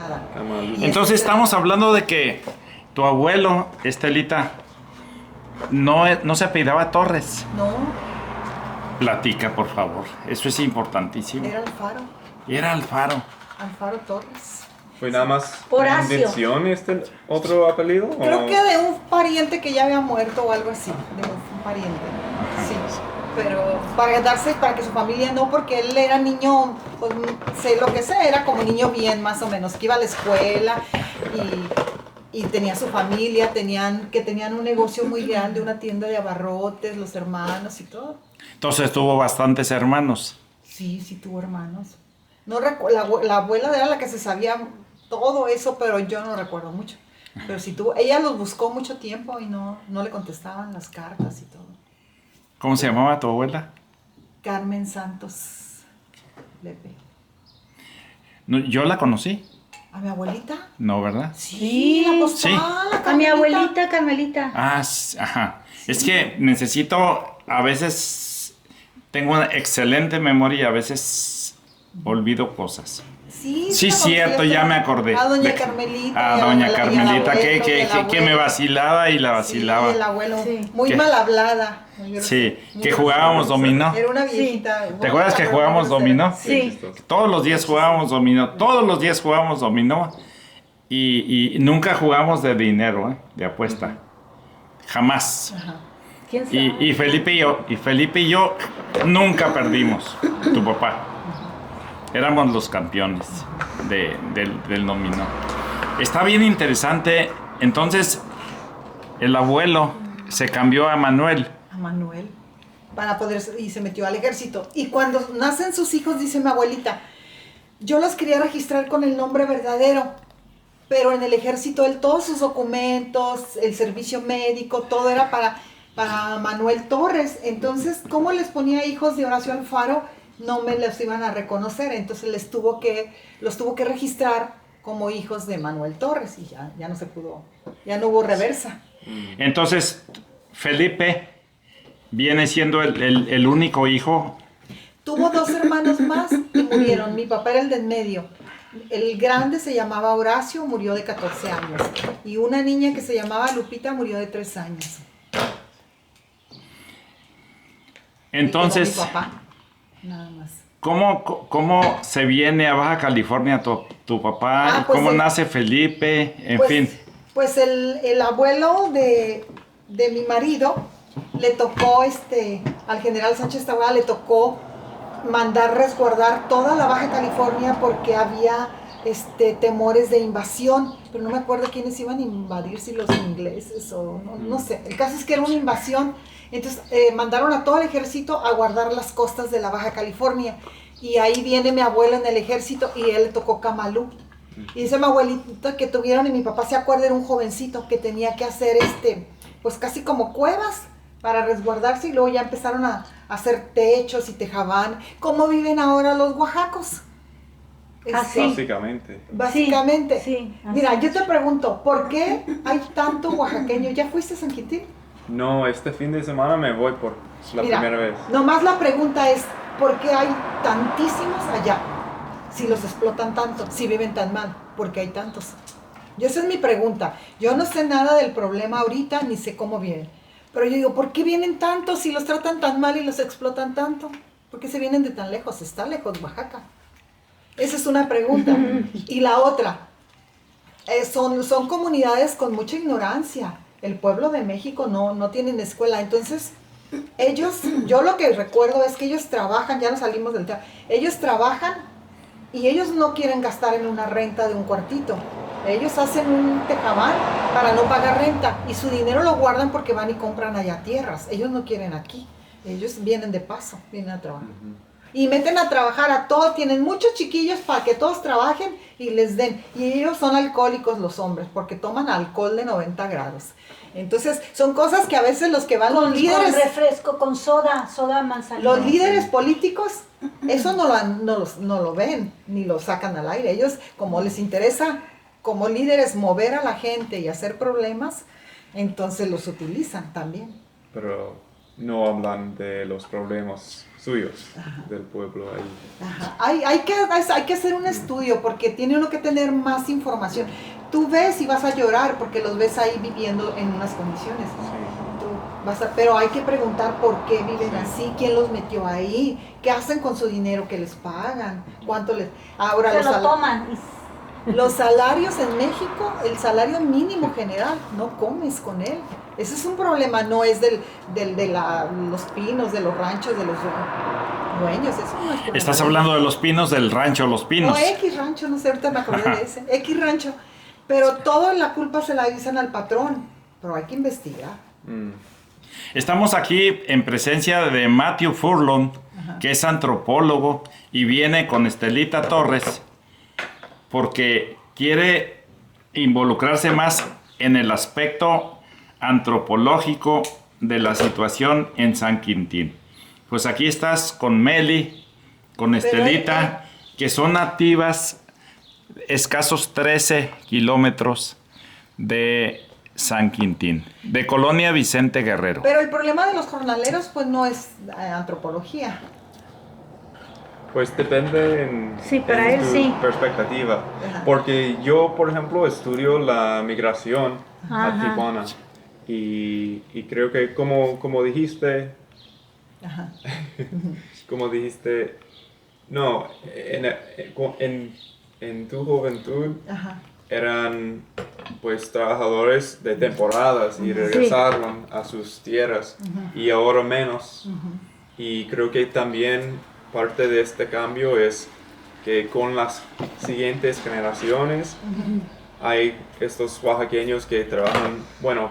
nada. Entonces estamos hablando de que tu abuelo, Estelita, no se apellidaba Torres. No, Platica, por favor. Eso es importantísimo. era Alfaro. Era Alfaro. Alfaro Torres. ¿Fue nada más Horacio. invención este otro apellido? Creo que de un pariente que ya había muerto o algo así. De un pariente. Sí. Pero para que su familia no, porque él era niño, pues sé lo que sé, era como niño bien más o menos, que iba a la escuela y tenía su familia, tenían un negocio muy grande, una tienda de abarrotes, los hermanos y todo. Entonces tuvo bastantes hermanos. Sí, sí tuvo hermanos. No la abuela era la que se sabía todo eso, pero yo no recuerdo mucho. Pero sí tuvo, ella los buscó mucho tiempo y no le contestaban las cartas y todo. ¿Cómo se llamaba tu abuela? Carmen Santos Lepe. No, yo la conocí. ¿A mi abuelita? No, ¿verdad? Sí, la postal, Sí. la A mi Carmelita. abuelita Carmelita. Ah, ajá. Es que necesito, a veces tengo una excelente memoria y a veces olvido cosas. Sí, Sí, la cierto, conocías, ya me acordé. A doña De- Carmelita. A y doña y al Carmelita, abuelo, y al que me abuelo. vacilaba y la vacilaba. Sí, el abuelo, Sí. muy ¿Qué? mal hablada. Sí, que jugábamos dominó. Era una viejita. ¿Te acuerdas que jugábamos dominó? Sí. Todos los días jugábamos dominó. Todos los días jugábamos dominó. Y nunca jugamos de dinero, de apuesta. Jamás. Ajá. ¿Quién sabe? Y Felipe y yo nunca perdimos. Tu papá. Éramos los campeones del dominó. Está bien interesante. Entonces, el abuelo se cambió a Manuel. A Manuel. Y se metió al ejército. Y cuando nacen sus hijos, dice mi abuelita, yo los quería registrar con el nombre verdadero. Pero en el ejército, todos sus documentos, el servicio médico, todo era para Manuel Torres. Entonces, ¿cómo les ponía hijos de Horacio Alfaro? No me los iban a reconocer. Entonces los tuvo que registrar como hijos de Manuel Torres. Y ya no se pudo, ya no hubo reversa. Entonces, Felipe viene siendo el único hijo. Tuvo 2 hermanos más y murieron. Mi papá era el de en medio. El grande se llamaba Horacio, murió de 14 años. Y una niña que se llamaba Lupita murió de 3 años. Entonces, Y quedó mi papá, nada más. ¿cómo se viene a Baja California tu papá? Pues ¿Cómo nace Felipe? En fin. Pues el abuelo de mi marido le tocó, al general Sánchez Taboada le tocó mandar resguardar toda la Baja California porque había temores de invasión, pero no me acuerdo quiénes iban a invadir, si los ingleses o no sé. El caso es que era una invasión. Entonces mandaron a todo el ejército a guardar las costas de la Baja California. Y ahí viene mi abuelo en el ejército y él le tocó Camalú. Y dice mi abuelita que tuvieron, y mi papá se acuerda, era un jovencito que tenía que hacer pues casi como cuevas para resguardarse, y luego ya empezaron a hacer techos y tejabán, como viven ahora los oaxacos. Así. Básicamente. Sí, así. Mira, yo te pregunto, ¿por qué hay tanto oaxaqueño? ¿Ya fuiste a San Quintín? No, este fin de semana me voy por la primera vez. Nomás la pregunta es, ¿por qué hay tantísimos allá? Si los explotan tanto, si viven tan mal, ¿por qué hay tantos? Esa es mi pregunta. Yo no sé nada del problema ahorita, ni sé cómo vienen. Pero yo digo, ¿por qué vienen tantos si los tratan tan mal y los explotan tanto? ¿Por qué se vienen de tan lejos? Está lejos Oaxaca. Esa es una pregunta. Y la otra, son comunidades con mucha ignorancia. El pueblo de México no tienen escuela. Entonces, yo lo que recuerdo es que ellos trabajan, ya no salimos del tema, ellos trabajan y ellos no quieren gastar en una renta de un cuartito. Ellos hacen un tejabán para no pagar renta y su dinero lo guardan porque van y compran allá tierras. Ellos no quieren aquí. Ellos vienen de paso, vienen a trabajar. Y meten a trabajar a todos, tienen muchos chiquillos para que todos trabajen y les den. Y ellos son alcohólicos los hombres, porque toman alcohol de 90 grados. Entonces, son cosas que a veces los que van los líderes... Con refresco, con soda manzanilla. Los líderes políticos, eso no lo ven, ni lo sacan al aire. Ellos, como les interesa, como líderes, mover a la gente y hacer problemas, entonces los utilizan también. Pero no hablan de los problemas suyos del pueblo ahí. Ajá. Hay que hacer un estudio porque tiene uno que tener más información. Tú ves y vas a llorar porque los ves ahí viviendo en unas condiciones. Pero hay que preguntar por qué viven así, quién los metió ahí, qué hacen con su dinero que les pagan, cuánto les... Ahora Se lo toman. los salarios en México, el salario mínimo general, no comes con él. Ese es un problema, no es de los pinos, de los ranchos, de los dueños. Eso no es problema. Estás hablando de los pinos del rancho Los Pinos. No, X rancho, no sé, ahorita me acordé de ese. X rancho. Pero toda la culpa se la dicen al patrón. Pero hay que investigar. Estamos aquí en presencia de Matthew Furlong, que es antropólogo y viene con Estelita Torres porque quiere involucrarse más en el aspecto antropológico de la situación en San Quintín. Pues aquí estás con Meli, con Estelita, que son nativas escasos 13 kilómetros de San Quintín, de Colonia Vicente Guerrero. Pero el problema de los jornaleros pues no es antropología. Pues depende en para él tu sí. perspectiva. Ajá. Porque yo, por ejemplo, estudio la migración a Ajá. Tijuana. Y creo que como dijiste, Ajá. como dijiste, no, en tu juventud Ajá. eran pues trabajadores de temporadas y regresaron a sus tierras y ahora menos. Y creo que también parte de este cambio es que con las siguientes generaciones hay estos oaxaqueños que trabajan, bueno,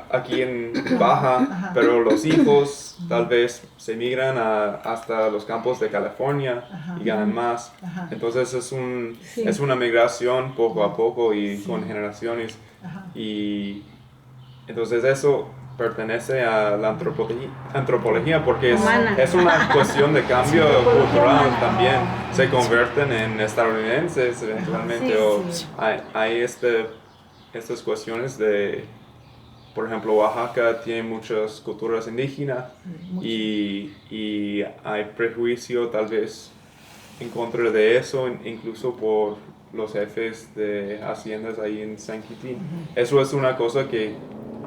aquí en Baja, pero los hijos tal vez se migran hasta los campos de California y ganan más. Entonces es una migración poco a poco y con generaciones. Y entonces eso pertenece a la antropología porque es una cuestión de cambio cultural también. Se convierten en estadounidenses eventualmente o hay estas cuestiones de, por ejemplo, Oaxaca tiene muchas culturas indígenas y hay prejuicio tal vez en contra de eso, incluso por los jefes de haciendas ahí en San Quintín. Eso es una cosa que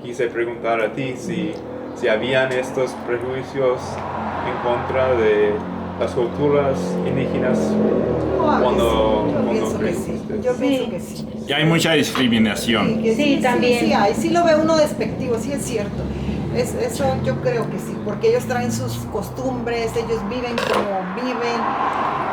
quise preguntar a ti, si habían estos prejuicios en contra de las culturas indígenas Yo pienso que sí. Yo pienso que sí. Y hay mucha discriminación. Sí, también. Sí, hay. Sí lo ve uno despectivo, sí es cierto. Eso yo creo que sí, porque ellos traen sus costumbres, ellos viven como viven.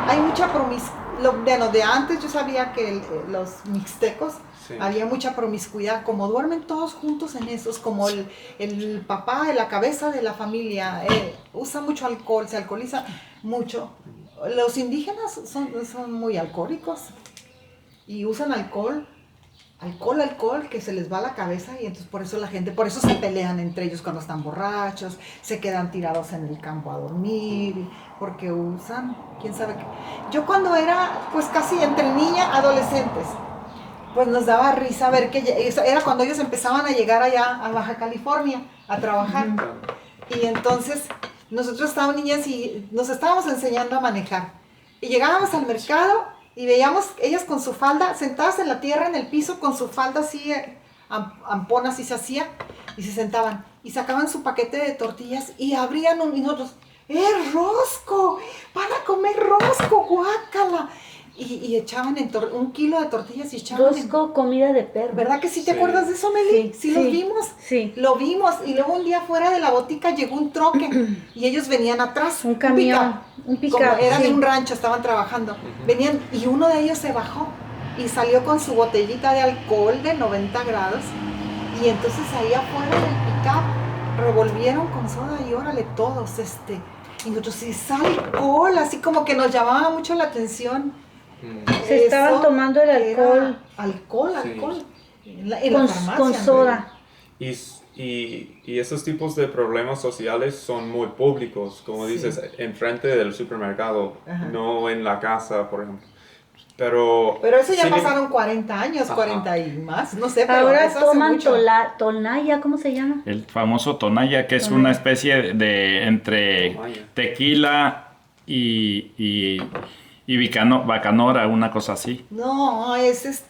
Hay mucha promiscuidad. Bueno, de antes yo sabía que los mixtecos había mucha promiscuidad, como duermen todos juntos en esos, como el papá, la cabeza de la familia, usa mucho alcohol, se alcoholiza mucho. Los indígenas son muy alcohólicos y usan alcohol, que se les va la cabeza y entonces por eso se pelean entre ellos cuando están borrachos, se quedan tirados en el campo a dormir, porque usan, quién sabe qué. Yo cuando era pues casi entre niña, adolescentes, pues nos daba risa ver que era cuando ellos empezaban a llegar allá a Baja California a trabajar. Y entonces nosotros estábamos niñas y nos estábamos enseñando a manejar. Y llegábamos al mercado y veíamos ellas con su falda, sentadas en la tierra, en el piso, con su falda así, ampona así se hacía, y se sentaban. Y sacaban su paquete de tortillas y abrían y nosotros, rosco! ¡Van a comer rosco! ¡Guácala! Y echaban un kilo de tortillas y echaban... Rosco, comida de perro. ¿Verdad que sí te acuerdas de eso, Meli? Sí, los vimos. Sí. Lo vimos. Y luego un día fuera de la botica llegó un troque y ellos venían atrás. Un camión. Un pick-up. Como era de un rancho, estaban trabajando. Venían y uno de ellos se bajó y salió con su botellita de alcohol de 90 grados. Y entonces ahí afuera del pick-up revolvieron con soda y órale todos. Y nosotros, sí, es alcohol. Así como que nos llamaba mucho la atención. Se estaban tomando el alcohol. Alcohol. En la farmacia, con soda. Y esos tipos de problemas sociales son muy públicos, como dices, enfrente del supermercado, no en la casa, por ejemplo. Pero Pero eso ya sí, pasaron 40 años, Ajá. 40 y más, no sé, pero Ahora eso hace toman mucho. tonalla, ¿cómo se llama? El famoso tonalla, que es Tonalla. una especie de entre Tonalla. tequila y bacanora, una cosa así. No, es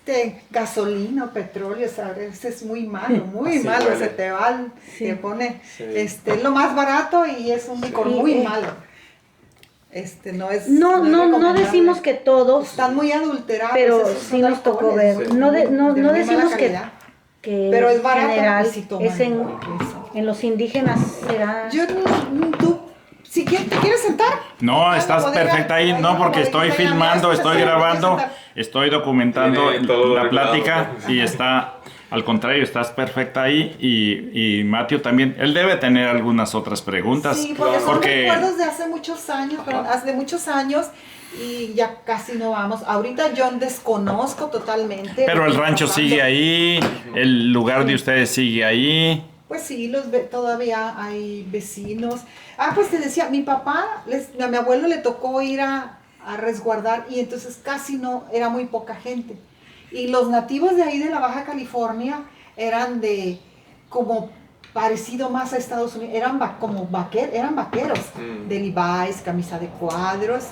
gasolina o petróleo, ¿sabes? Es muy malo, muy Así malo. huele. Se te va, Sí. te pone, Sí. es lo más barato y es un licor Sí. muy malo. No es. No, es no, no recomendable. decimos que todos, Están muy adulterados. pero esos sí son nos tocó alcoholes, ver. Sí. No, de no muy mala decimos calidad. que Pero es barato general, y sí toman es en eso. los indígenas será. Tú, si quieres, ¿te quieres sentar? No, Ah, estás la bodega, perfecta ahí, hay no, una porque estoy bodeguita allá, filmando, mira, estoy te grabando, puedes sentar. estoy documentando Tiene todo la arreglado. plática y está, al contrario, estás perfecta ahí y Matthew también, él debe tener algunas otras preguntas. Sí, porque son porque recuerdos de hace muchos años, Ajá. hace muchos años y ya casi no vamos. Ahorita yo desconozco totalmente. pero lo el que rancho está sigue pasando. ahí, el lugar de ustedes sigue ahí. Pues sí, todavía hay vecinos. Ah, pues te decía, mi papá, a mi abuelo le tocó ir a resguardar y entonces casi no, era muy poca gente. Y los nativos de ahí de la Baja California eran como parecido más a Estados Unidos, eran vaqueros, Mm. de Levi's, camisa de cuadros.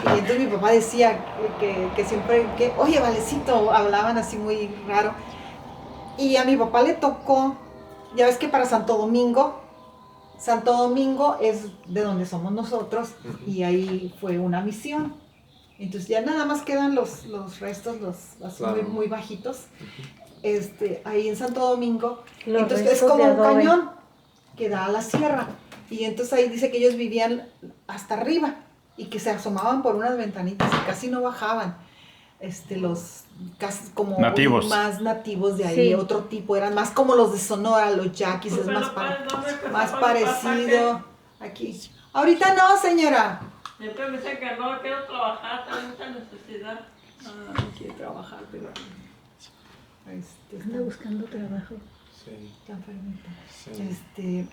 Y entonces mi papá decía que siempre, oye, Valecito, hablaban así muy raro. Y a mi papá le tocó, ya ves que para Santo Domingo es de donde somos nosotros y ahí fue una misión. Entonces ya nada más quedan los restos, así Claro. muy bajitos, ahí en Santo Domingo. Los Entonces es restos como de un adobe. cañón que da a la sierra. Y entonces ahí dice que ellos vivían hasta arriba y que se asomaban por unas ventanitas y casi no bajaban. Los casi como Nativos. más nativos de ahí, Sí. otro tipo, eran más como los de Sonora, los yaquis, es más parecido aquí. Ahorita no, señora. Siempre me dicen que no quiero trabajar, tengo mucha necesidad. No quiere trabajar, pero Anda buscando trabajo. Sí, está enfermita. sí.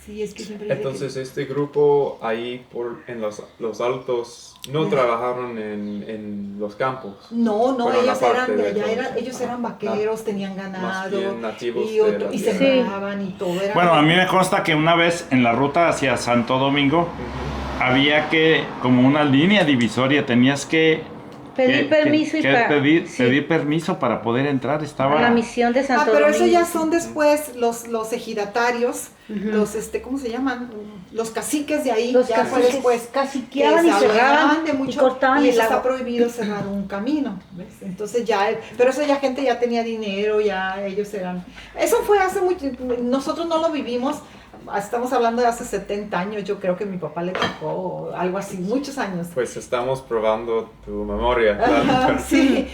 Sí, es que siempre dice Entonces este grupo ahí en los altos no trabajaron en los campos. No, Fueron ellos aparte eran de de allá, todo. ellos eran vaqueros, tenían Más ganado bien nativos y, de la y tierra. sembraban y todo. Era Bueno, a mí me consta que una vez en la ruta hacia Santo Domingo había como una línea divisoria, tenías que Pedir permiso y para pedir permiso para poder entrar. Estaba la misión de Santo pero Domingo. eso ya son después los ejidatarios, los ¿cómo se llaman? Los caciques de ahí, Los ya fue caciques después. caciqueaban que y se cerraban hablaban de y mucho, cortaban y el eso agua. está prohibido cerrar un camino, ¿ves? Entonces pero eso ya gente ya tenía dinero, ya ellos eran. Eso fue hace mucho, nosotros no lo vivimos. Estamos hablando de hace 70 años, yo creo que mi papá le tocó o algo así, muchos años. Pues estamos probando tu memoria. Ajá, claro. sí,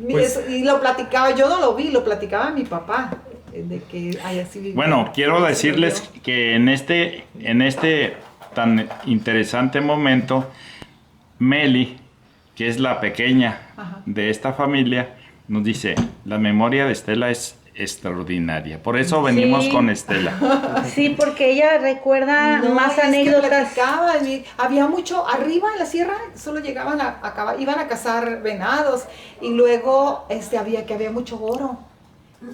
Pues- y lo platicaba, yo no lo vi, lo platicaba mi papá, de que hay así vivía. Bueno, quiero Así decirles vivió. que en este tan interesante momento, Meli, que es la pequeña Ajá. de esta familia, nos dice, la memoria de Estela es extraordinaria. Por eso venimos Sí. con Estela. Sí, porque ella recuerda No, más es que anécdotas. platicaban, había mucho, arriba en la sierra solo llegaban iban a cazar venados y luego había mucho oro.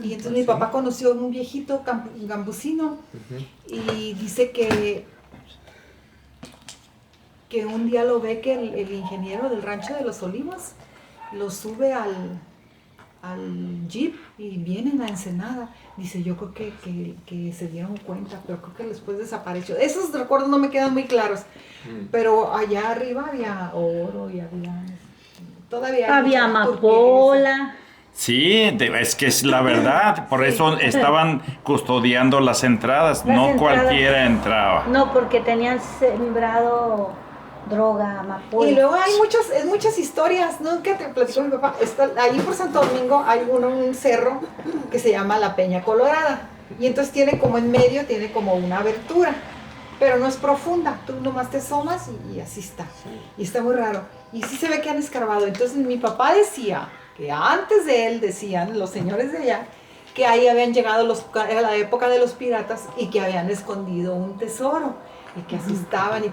Y entonces mi papá conoció a un viejito gambusino y dice que un día lo ve que el ingeniero del rancho de los Olivos lo sube al jeep y vienen a Ensenada. Dice, yo creo que se dieron cuenta, pero creo que después desapareció. Esos recuerdos no me quedan muy claros, pero allá arriba había oro y todavía hay Había mucha amapola. Sí, es que es la verdad. Por eso estaban custodiando las entradas. Las No entradas. cualquiera entraba. No, porque tenían sembrado droga, amapola. Y luego hay muchas historias, ¿no? Que te platicó mi papá. Ahí por Santo Domingo hay un cerro que se llama La Peña Colorada. Y entonces tiene como en medio, tiene como una abertura. Pero no es profunda. Tú nomás te asomas y así está. Y está muy raro. Y sí se ve que han escarbado. Entonces mi papá decía que antes de él, decían los señores de allá, que ahí habían llegado era la época de los piratas y que habían escondido un tesoro. y que asustaban y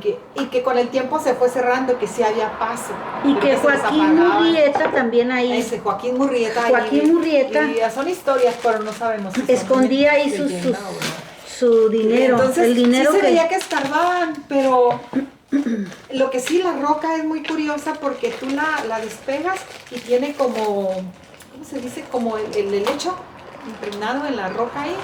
que con el tiempo se fue cerrando, que sí había paso. Y pero que se les Joaquín apagaban. Murrieta también ahí Ese Joaquín Murrieta. Joaquín Murrieta. Y son historias, pero no sabemos si son escondía ahí leyenda o no. su dinero. Entonces, el dinero sí se que veía que escarbaban, pero lo que sí, la roca es muy curiosa porque tú la despegas y tiene como, ¿cómo se dice? Como el helecho impregnado en la roca ahí,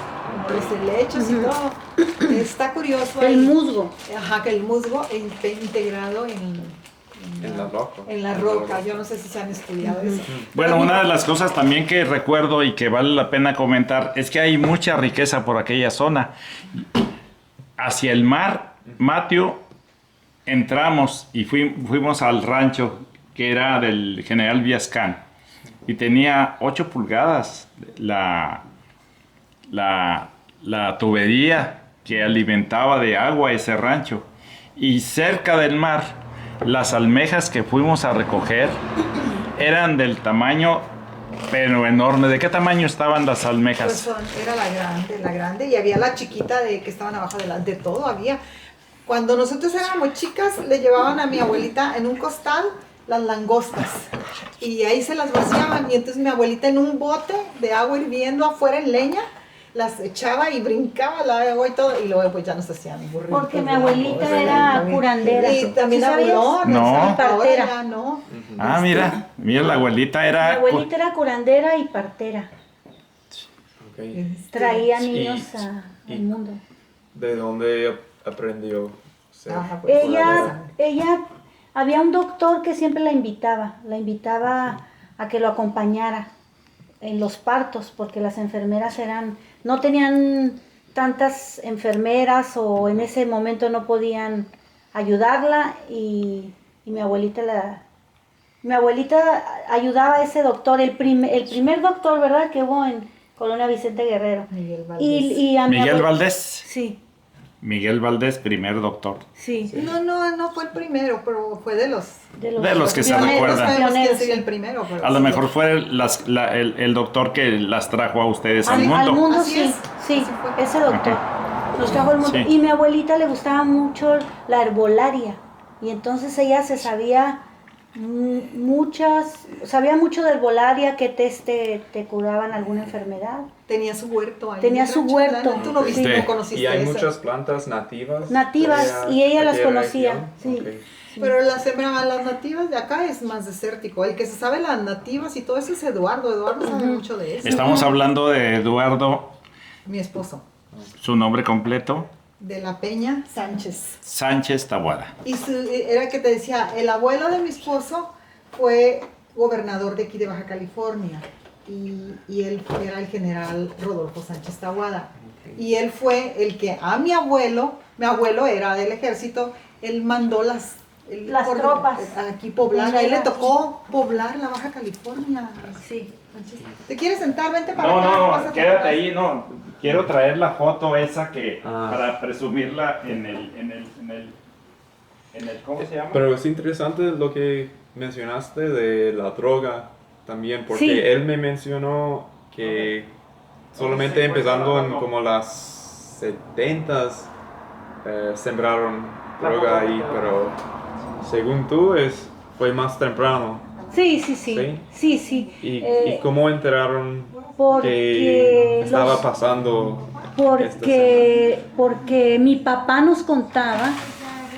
como los helechos y todo. Está curioso. el ahí. musgo. Ajá, que el musgo integrado en la roca. En la roca. Yo no sé si se han estudiado eso. Bueno, una de las cosas también que recuerdo y que vale la pena comentar es que hay mucha riqueza por aquella zona. Hacia el mar, Matthew, entramos y fuimos al rancho que era del general Viascán y tenía 8 pulgadas la tubería que alimentaba de agua ese rancho. Y cerca del mar, las almejas que fuimos a recoger eran del tamaño, pero enorme. ¿De qué tamaño estaban las almejas? Pues era la grande, y había la chiquita que estaban abajo de todo había. Cuando nosotros éramos chicas, le llevaban a mi abuelita en un costal las langostas, y ahí se las vaciaban, y entonces mi abuelita en un bote de agua hirviendo afuera en leña, las echaba y brincaba la agua y todo, y luego pues ya nos hacían burritos. Porque mi abuelita era curandera. Y también ¿Sí sabías? No. Partera. No. Ah, mira, la abuelita Mi era... abuelita era curandera y partera. Okay. Traía Sí. niños Y- al mundo. ¿De dónde aprendió? ser Ajá, pues, Ella, había un doctor que siempre la invitaba a que lo acompañara en los partos, porque las enfermeras no tenían tantas enfermeras o en ese momento no podían ayudarla y mi abuelita ayudaba a ese doctor, el primer doctor, ¿verdad?, que hubo en Colonia Vicente Guerrero. Miguel Valdés. Y a mi Miguel abue- Valdés. Sí, Miguel Valdés, primer doctor. sí. No fue el primero, pero fue de los De los que se pioneros, recuerdan. No sabemos quién pioneros, sería sí. el primero, pero A lo sí. mejor fue el doctor que las trajo a ustedes al Al mundo. mundo Así sí, es, sí, así fue. ese doctor nos trajo al mundo. Sí. Y mi abuelita le gustaba mucho la herbolaria y entonces ella se sabía sabía mucho de herbolaria, qué test te curaban alguna enfermedad. Tenía su huerto ahí. Tenía en el su rancho, huerto. ¿no? Tú no viste, Sí. no conociste Y hay eso. muchas plantas nativas. Nativas, de y ella las aquella conocía, región. sí. Ok. Pero las nativas de acá es más desértico. El que se sabe las nativas y todo eso es Eduardo. Eduardo sabe mucho de eso. Estamos hablando de Eduardo, Mi esposo. su nombre completo, De la Peña Sánchez. Sánchez Taboada. Y era que te decía, el abuelo de mi esposo fue gobernador de aquí de Baja California. Y él era el general Rodolfo Sánchez Taboada. Y él fue el que a mi abuelo era del ejército, él mandó las tropas. aquí poblar. A él le tocó poblar la Baja California. Sí. ¿Te quieres sentar? Vente para acá. pásate para acá. no. Quiero traer la foto esa Ah. para presumirla en el ¿cómo se llama? Pero es interesante lo que mencionaste de la droga también, porque Sí. él me mencionó que solamente empezando en como las 70s sembraron droga ahí, pero según tú fue más temprano. Sí. ¿Y Eh, cómo enteraron porque que estaba los- pasando? Porque mi papá nos contaba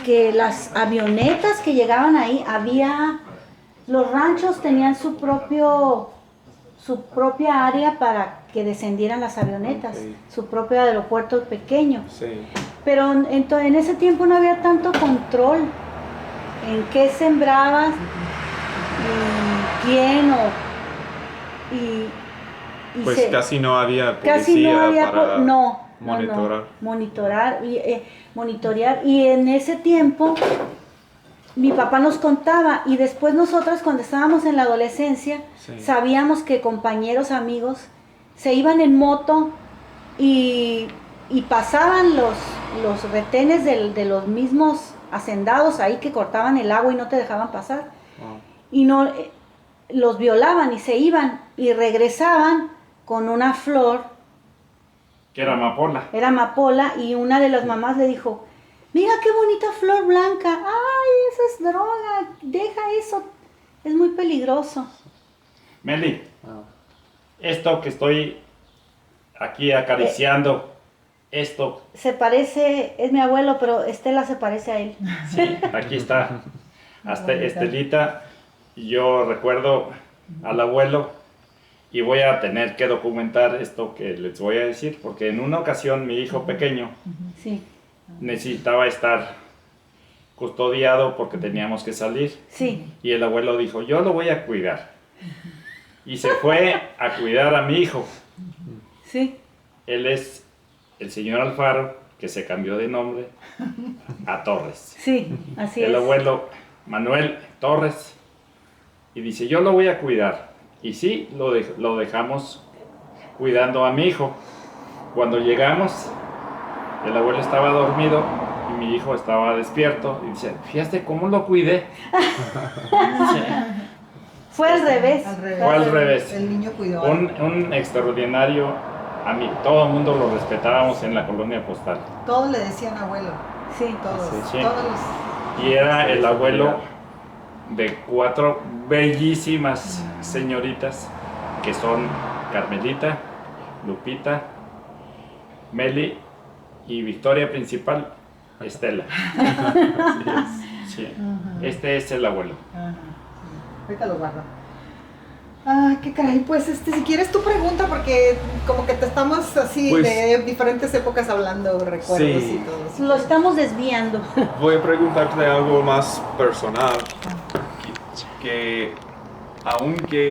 que las avionetas que llegaban ahí, los ranchos tenían su propia área para que descendieran las avionetas, Ok. su propio aeropuerto pequeño. Sí. Pero en ese tiempo no había tanto control en qué sembrabas y quién y Pues casi no había policía casi no había para monitorar. monitorear y en ese tiempo mi papá nos contaba y después nosotras cuando estábamos en la adolescencia Sí. sabíamos que compañeros amigos se iban en moto y pasaban los retenes de los mismos hacendados ahí que cortaban el agua y no te dejaban pasar Wow. y no los violaban y se iban y regresaban con una flor, Que era amapola. era amapola, y una de las mamás le dijo, Mira qué bonita flor blanca. Ay, eso es droga. Deja eso. Es muy peligroso. Meli, esto que estoy aquí acariciando, esto, Se parece, es mi abuelo, pero Estela se parece a él. sí, aquí está. Hasta Estelita, yo recuerdo al abuelo y voy a tener que documentar esto que les voy a decir, porque en una ocasión mi hijo pequeño Sí, necesitaba estar custodiado porque teníamos que salir. sí. Y el abuelo dijo, yo lo voy a cuidar. Y se fue a cuidar a mi hijo. Sí. Él es el señor Alfaro, que se cambió de nombre a Torres. Sí, así El es. abuelo Manuel Torres. Y dice, yo lo voy a cuidar. Y sí, lo dejamos cuidando a mi hijo. Cuando llegamos, el abuelo estaba dormido y mi hijo estaba despierto. Y dice, fíjate cómo lo cuidé. Sí. Fue al revés. Fue al revés. El niño cuidó. Un extraordinario amigo. Todo el mundo lo respetábamos en la colonia postal. Todos le decían abuelo. Sí. Todos. Sí. Todos los... Y era el abuelo de 4 bellísimas señoritas que son Carmelita, Lupita, Meli y Victoria principal, Estela. Sí. Este es el abuelo. Ajá, sí. Ahorita lo guardo. Ah, qué caray, pues si quieres tu pregunta, porque como que te estamos así Pues- de diferentes épocas hablando, recuerdos Sí. y todo eso. Lo estamos desviando. Voy a preguntarte algo más personal. Que aunque